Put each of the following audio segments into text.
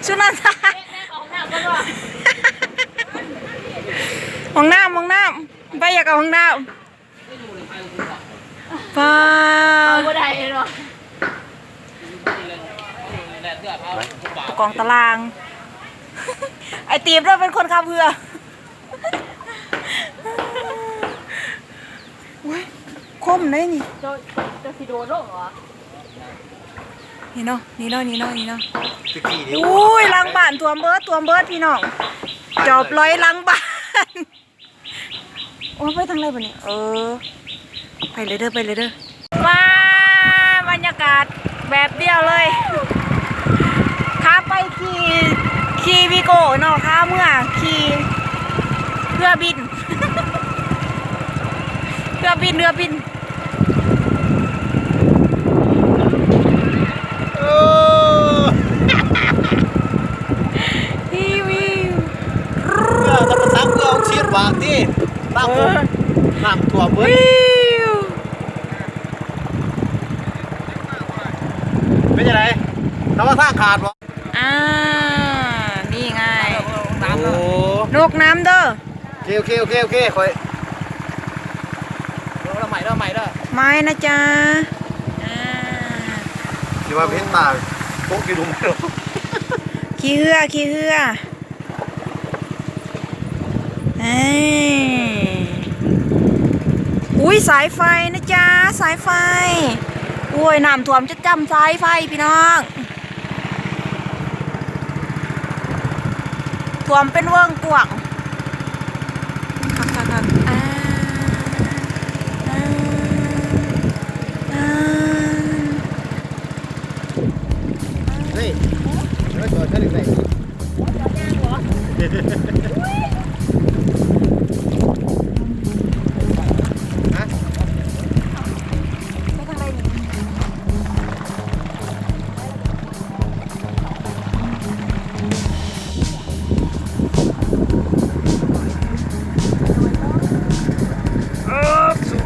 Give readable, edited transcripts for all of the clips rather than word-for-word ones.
ชุนันทาห้องน้ำไปอยากเอาห้องน้ำป้าบ่ได้เนาะกองตารางไอตีมเราเป็นคนขับเรือคมเลยนี่จะสิโดนโรคเหรอนี่เนาะอุ้ยลังบ้านตัวเบิร์ดพี่น้องจอบร้อยลังบ้านโอ้ไปทางไหนบ่เนี่ยไปเลยเด้อมาบรรยากาศแบบเดียวเลยข้าไปขี่วีโก้เนาะข้าเมื่อขี่เรือบินทีวีถ้ามันซ้ำก็เอาเชียร์วางที่น้ำถั่วเบิ้ลเป็นยังไงทำว่าท่าขาดวะนี่ไงนกน้ำเด้อโอเคคอยเราใหม่เด้อไม่นะจ๊ะที่ว่าเพ้นตาโต๊ะกี่ดุมเด้อขี้เหืออุ้ยสายไฟนะจ๊ะสายไฟโอ้ยน้ำท่วมจะจำสายไฟพี่น้องท่วมเป็นเวิงกว่างเฮ้ยแล้วจอดกันอีกไหน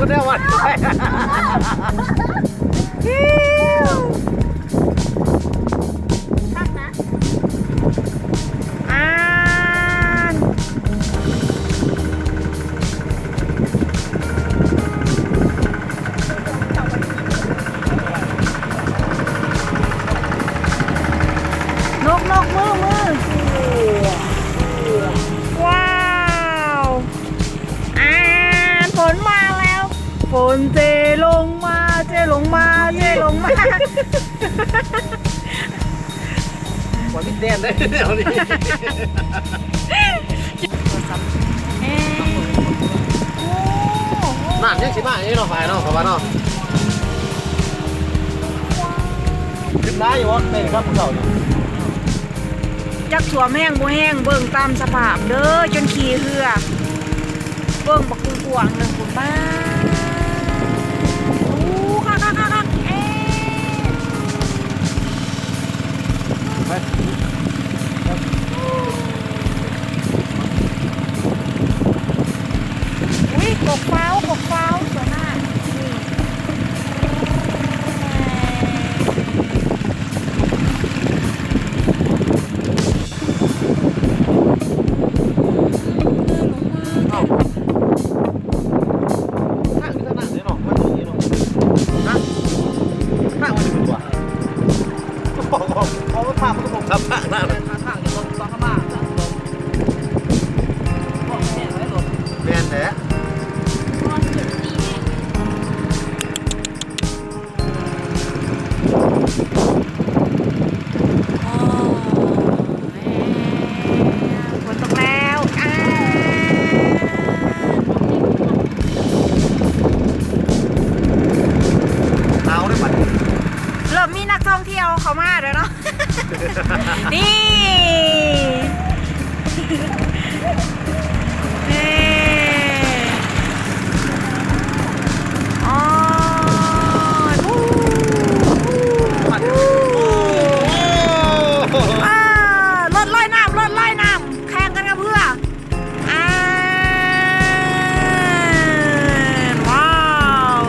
ก็ได้วันชักนะนกมือว้าวฝนมาแล้วฝนเจลงมาวันนี้แดนได้เดี๋ยวนี้น้ำยังสิบ้าอย่างนี้เนาะไฟเนาะขอบคุณเนาะขึ้นได้อยู่วะเป็นครับผู้เฒ่าเนี่ยจักถั่วแห้งบ่แห้งเบิ่งตามสภาพเด้อจนขี่เหือเบิ่งบักกุ้งกวางหนึ่งคุณป้าคักไปอุ้ยกบฟ้าวสวยมากมีนักท่องเที่ยวเขามาเด้อเนาะ นี่รถลอยน้ำแข่งกันกับเพื่อว้าว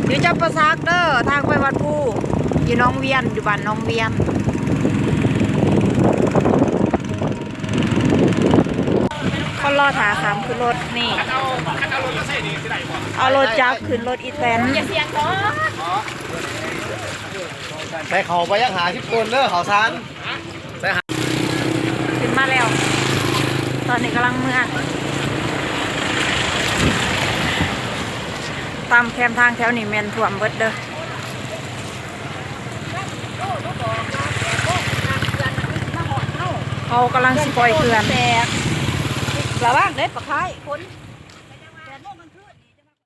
เดี๋ยวจะประซักเด้อทางไปวัดภู อยู่น้องเวียนอยู่บ้านน้องเวียนเขารอถาขามขึ้นรถนี่เอารถจักรขึ้นรถอีแตน อย่าเสียงก่อน ใส่เขาไปยังหาที่คนเด้อเขาซาน ขึ้นมาแล้ว ตอนนี้กำลังเมื่อตามแคมทางแถวนี้แมนท่วมเบิดเด้อเขากำลังสิปล่อยเกลือน แตกระว่างเด็ดปะคายคน